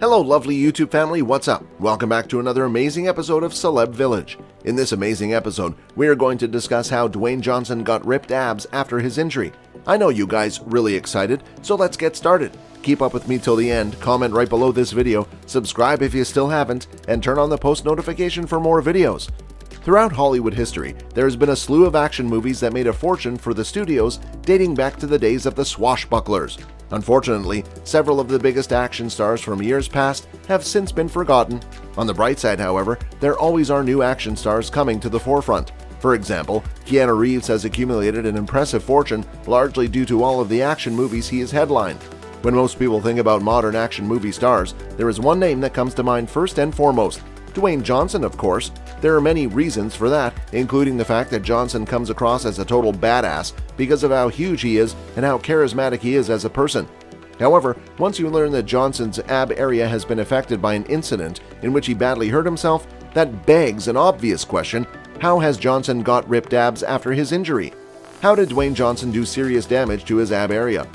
Hello lovely YouTube family, what's up? Welcome back to another amazing episode of Celeb Village. In this amazing episode, we are going to discuss how Dwayne Johnson got ripped abs after his injury. I know you guys really excited, so let's get started. Keep up with me till the end, comment right below this video, subscribe if you still haven't, and turn on the post notification for more videos. Throughout Hollywood history, there has been a slew of action movies that made a fortune for the studios dating back to the days of the swashbucklers. Unfortunately, several of the biggest action stars from years past have since been forgotten. On the bright side, however, there always are new action stars coming to the forefront. For example, Keanu Reeves has accumulated an impressive fortune largely due to all of the action movies he has headlined. When most people think about modern action movie stars, there is one name that comes to mind first and foremost: Dwayne Johnson, of course. There are many reasons for that, including the fact that Johnson comes across as a total badass because of how huge he is and how charismatic he is as a person. However, once you learn that Johnson's ab area has been affected by an incident in which he badly hurt himself, that begs an obvious question: how has Johnson got ripped abs after his injury? How did Dwayne Johnson do serious damage to his ab area?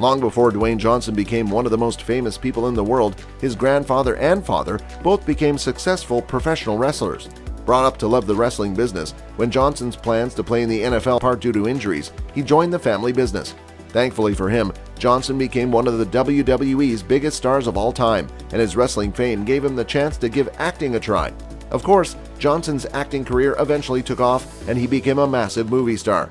Long before Dwayne Johnson became one of the most famous people in the world, his grandfather and father both became successful professional wrestlers. Brought up to love the wrestling business, when Johnson's plans to play in the NFL part due to injuries, he joined the family business. Thankfully for him, Johnson became one of the WWE's biggest stars of all time, and his wrestling fame gave him the chance to give acting a try. Of course, Johnson's acting career eventually took off, and he became a massive movie star.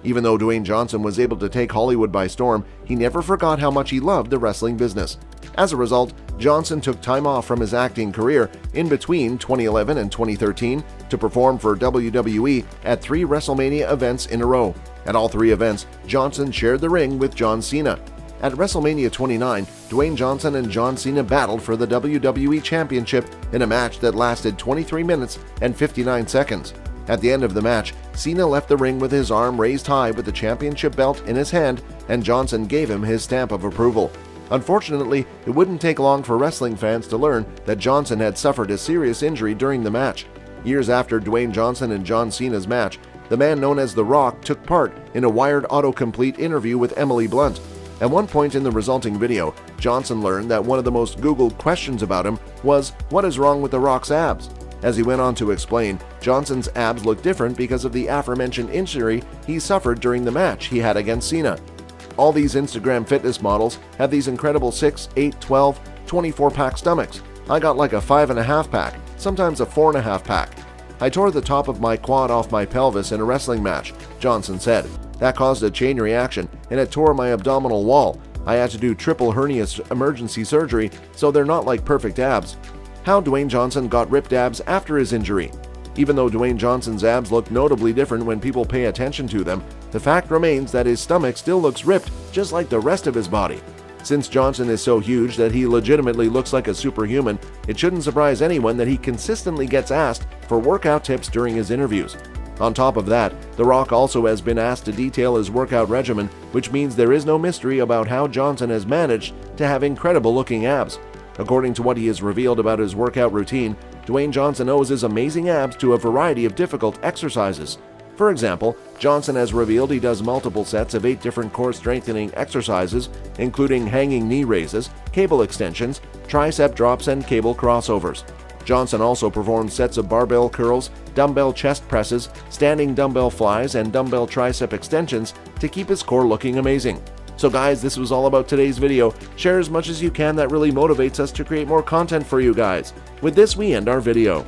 Even though Dwayne Johnson was able to take Hollywood by storm, he never forgot how much he loved the wrestling business. As a result, Johnson took time off from his acting career in between 2011 and 2013 to perform for WWE at 3 WrestleMania events in a row. At all 3 events, Johnson shared the ring with John Cena. At WrestleMania 29, Dwayne Johnson and John Cena battled for the WWE Championship in a match that lasted 23 minutes and 59 seconds. At the end of the match, Cena left the ring with his arm raised high with the championship belt in his hand, and Johnson gave him his stamp of approval. Unfortunately, it wouldn't take long for wrestling fans to learn that Johnson had suffered a serious injury during the match. Years after Dwayne Johnson and John Cena's match, the man known as The Rock took part in a wired autocomplete interview with Emily Blunt. At one point in the resulting video, Johnson learned that one of the most Googled questions about him was, "What is wrong with The Rock's abs?" As he went on to explain, Johnson's abs look different because of the aforementioned injury he suffered during the match he had against Cena. All these Instagram fitness models have these incredible 6, 8, 12, 24-pack stomachs. I got like a 5.5 pack, sometimes a 4.5 pack. I tore the top of my quad off my pelvis in a wrestling match, Johnson said. That caused a chain reaction and it tore my abdominal wall. I had to do triple hernia emergency surgery, so they're not like perfect abs. How Dwayne Johnson got ripped abs after his injury. Even though Dwayne Johnson's abs look notably different when people pay attention to them, the fact remains that his stomach still looks ripped just like the rest of his body. Since Johnson is so huge that he legitimately looks like a superhuman, it shouldn't surprise anyone that he consistently gets asked for workout tips during his interviews. On top of that, The Rock also has been asked to detail his workout regimen, which means there is no mystery about how Johnson has managed to have incredible-looking abs. According to what he has revealed about his workout routine, Dwayne Johnson owes his amazing abs to a variety of difficult exercises. For example, Johnson has revealed he does multiple sets of 8 different core strengthening exercises, including hanging knee raises, cable extensions, tricep drops, and cable crossovers. Johnson also performs sets of barbell curls, dumbbell chest presses, standing dumbbell flies, and dumbbell tricep extensions to keep his core looking amazing. So guys, this was all about today's video. Share as much as you can, that really motivates us to create more content for you guys. With this, we end our video.